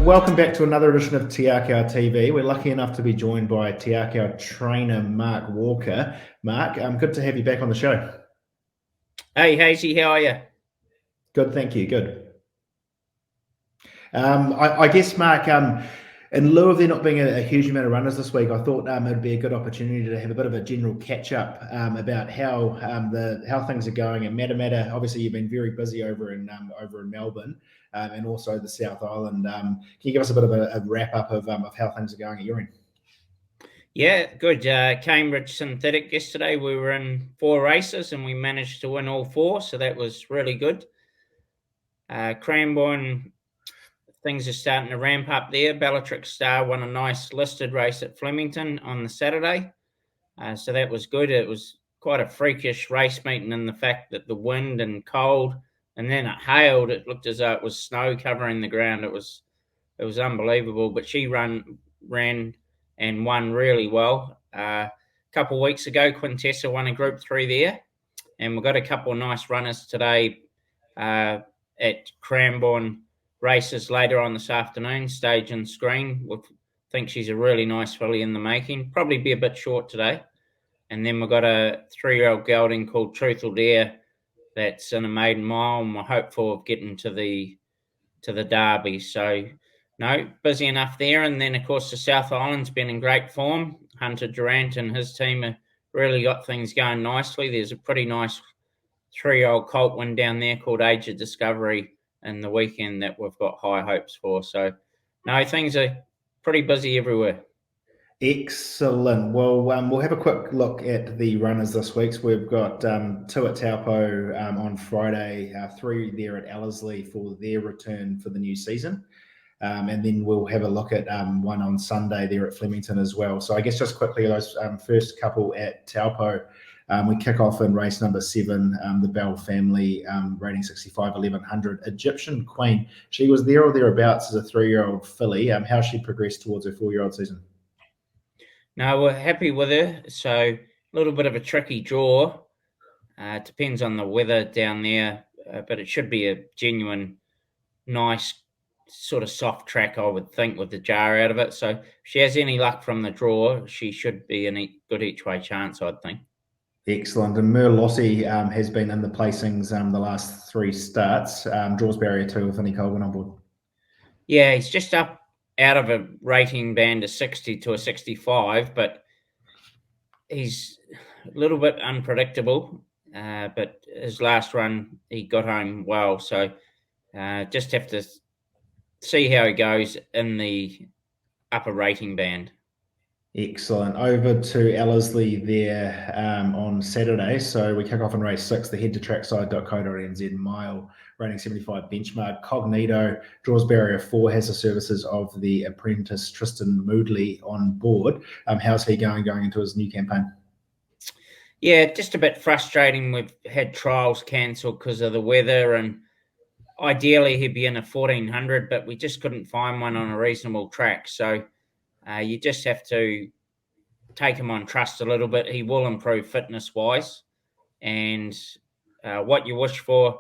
Welcome back to another edition of Te Akau TV. We're lucky enough to be joined by Te Akau trainer Mark Walker. Mark, good to have you back on the show. Hey, Hazy, how are you? Good, thank you. Good. I guess, Mark, in lieu of there not being a huge amount of runners this week, I thought it'd be a good opportunity to have a bit of a general catch up about how things are going at Matamata. Obviously, you've been very busy over in Melbourne and also the South Island. Can you give us a bit of a wrap up of how things are going at your end? Yeah, good. Cambridge Synthetic yesterday. We were in 4 races and we managed to win all 4, so that was really good. Cranbourne, things are starting to ramp up there. Bellatrix Star won a nice listed race at Flemington on the Saturday, so that was good. It was quite a freakish race meeting in the fact that the wind and cold, and then it hailed. It looked as though it was snow covering the ground. It was unbelievable. But she ran and won really well. A couple of weeks ago, Quintessa won a Group 3 there, and we've got a couple of nice runners today at Cranbourne races later on this afternoon, Stage and Screen. We think she's a really nice filly in the making. Probably be a bit short today. And then we've got a 3-year-old gelding called Truth or Dare that's in a maiden mile, and we're hopeful of getting to the Derby. So, no, busy enough there. And then, of course, the South Island's been in great form. Hunter Durant and his team have really got things going nicely. There's a pretty nice 3-year-old colt win down there called Age of Discovery in the weekend that we've got high hopes for. So, no, things are pretty busy everywhere. Excellent. Well, we'll have a quick look at the runners this week. So we've got 2 at Taupo on Friday, 3 there at Ellerslie for their return for the new season. And then we'll have a look at one on Sunday there at Flemington as well. So I guess just quickly, those first couple at Taupo, we kick off in race number 7, the Bell family, rating 65, 1100. Egyptian Queen, she was there or thereabouts as a 3-year-old filly. How she progressed towards her 4-year-old season? No, we're happy with her. So a little bit of a tricky draw. It depends on the weather down there, but it should be a genuine, nice, sort of soft track, I would think, with the jar out of it. So if she has any luck from the draw, she should be a good each-way chance, I'd think. Excellent. And Merlossi has been in the placings the last 3 starts. Draws barrier 2 with Vinnie Colvin on board. Yeah, he's just up out of a rating band of 60 to a 65, but he's a little bit unpredictable. But his last run, he got home well. So just have to see how he goes in the upper rating band. Excellent. Over to Ellerslie there on Saturday. So we kick off in race 6, the head to trackside.co.nz mile, rating 75 benchmark. Cognito draws barrier 4, has the services of the apprentice Tristan Moodley on board. How's he going into his new campaign? Yeah, just a bit frustrating. We've had trials cancelled because of the weather, and ideally he'd be in a 1400, but we just couldn't find one on a reasonable track. So you just have to take him on trust a little bit. He will improve fitness-wise. And what you wish for,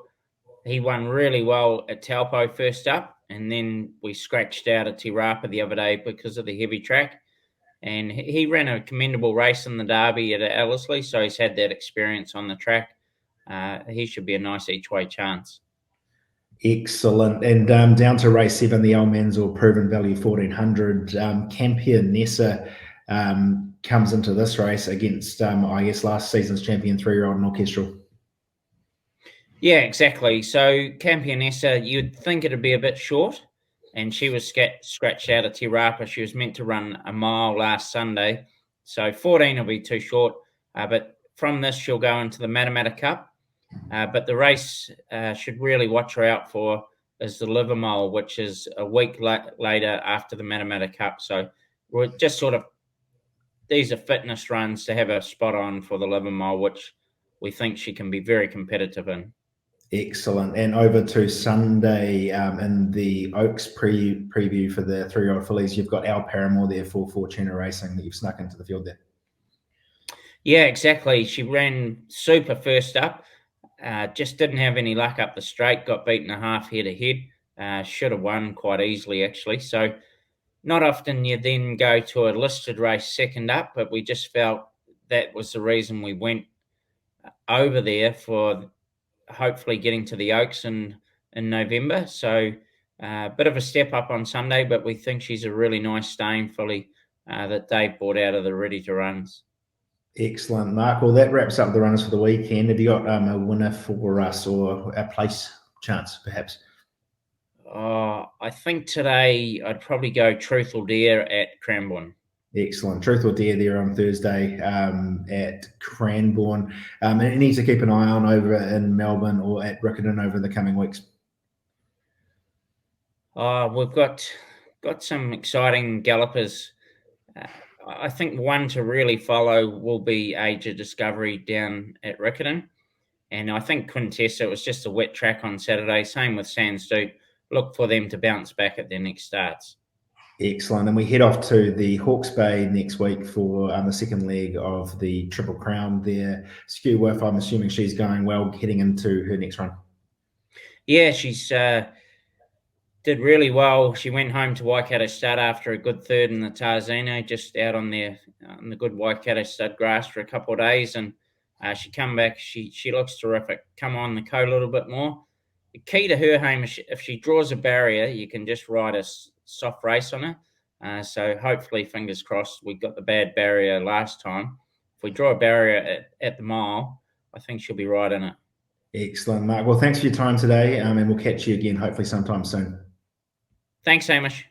he won really well at Taupo first up, and then we scratched out at Te Rapa the other day because of the heavy track. And he ran a commendable race in the Derby at Ellerslie, so he's had that experience on the track. He should be a nice each-way chance. Excellent. And down to race 7, the Almanzor Proven Value 1400. Campionessa comes into this race against, I guess, last season's champion 3-year-old and Orchestral. Yeah, exactly. So Campionessa, you'd think it'd be a bit short, and she was scratched out of Te Rapa. She was meant to run a mile last Sunday, so 14 will be too short. But from this, she'll go into the Matamata Cup. But the race should really watch her out for is the Livermore, which is a week later after the Matamata Cup. So we're just sort of, these are fitness runs to have a spot on for the Livermore, which we think she can be very competitive in. Excellent. And over to Sunday in the Oaks preview for the 3-year-old fillies, you've got Al Paramore there for Fortuna Racing that you've snuck into the field there. Yeah, exactly. She ran super first up. Just didn't have any luck up the straight, got beaten a half head ahead. should have won quite easily, actually. So not often you then go to a listed race second up, but we just felt that was the reason we went over there, for hopefully getting to the Oaks in November. So a bit of a step up on Sunday, but we think she's a really nice staying filly that Dave brought out of the ready to runs. Excellent, Mark. Well, that wraps up the runners for the weekend. Have you got a winner for us, or a place chance, perhaps? I think today I'd probably go Truth or Dare at Cranbourne. Excellent. Truth or Dare there on Thursday at Cranbourne. And it needs to keep an eye on over in Melbourne or at Riccarton over the coming weeks. We've got some exciting gallopers. I think one to really follow will be Age of Discovery down at Riccarton. And I think Quintessa, it was just a wet track on Saturday. Same with Sandstoot. Look for them to bounce back at their next starts. Excellent. And we head off to the Hawke's Bay next week for the second leg of the Triple Crown there. Skew Wolf, I'm assuming she's going well heading into her next run. Yeah, she's did really well. She went home to Waikato Stud after a good third in the Tarzino, just out on the good Waikato Stud grass for a couple of days, and she come back. She looks terrific. Come on the coat a little bit more. The key to her, Hamish, if she draws a barrier, you can just ride a soft race on her. So hopefully, fingers crossed, we got the bad barrier last time. If we draw a barrier at the mile, I think she'll be right in it. Excellent, Mark. Well, thanks for your time today, and we'll catch you again hopefully sometime soon. Thanks, Hamish.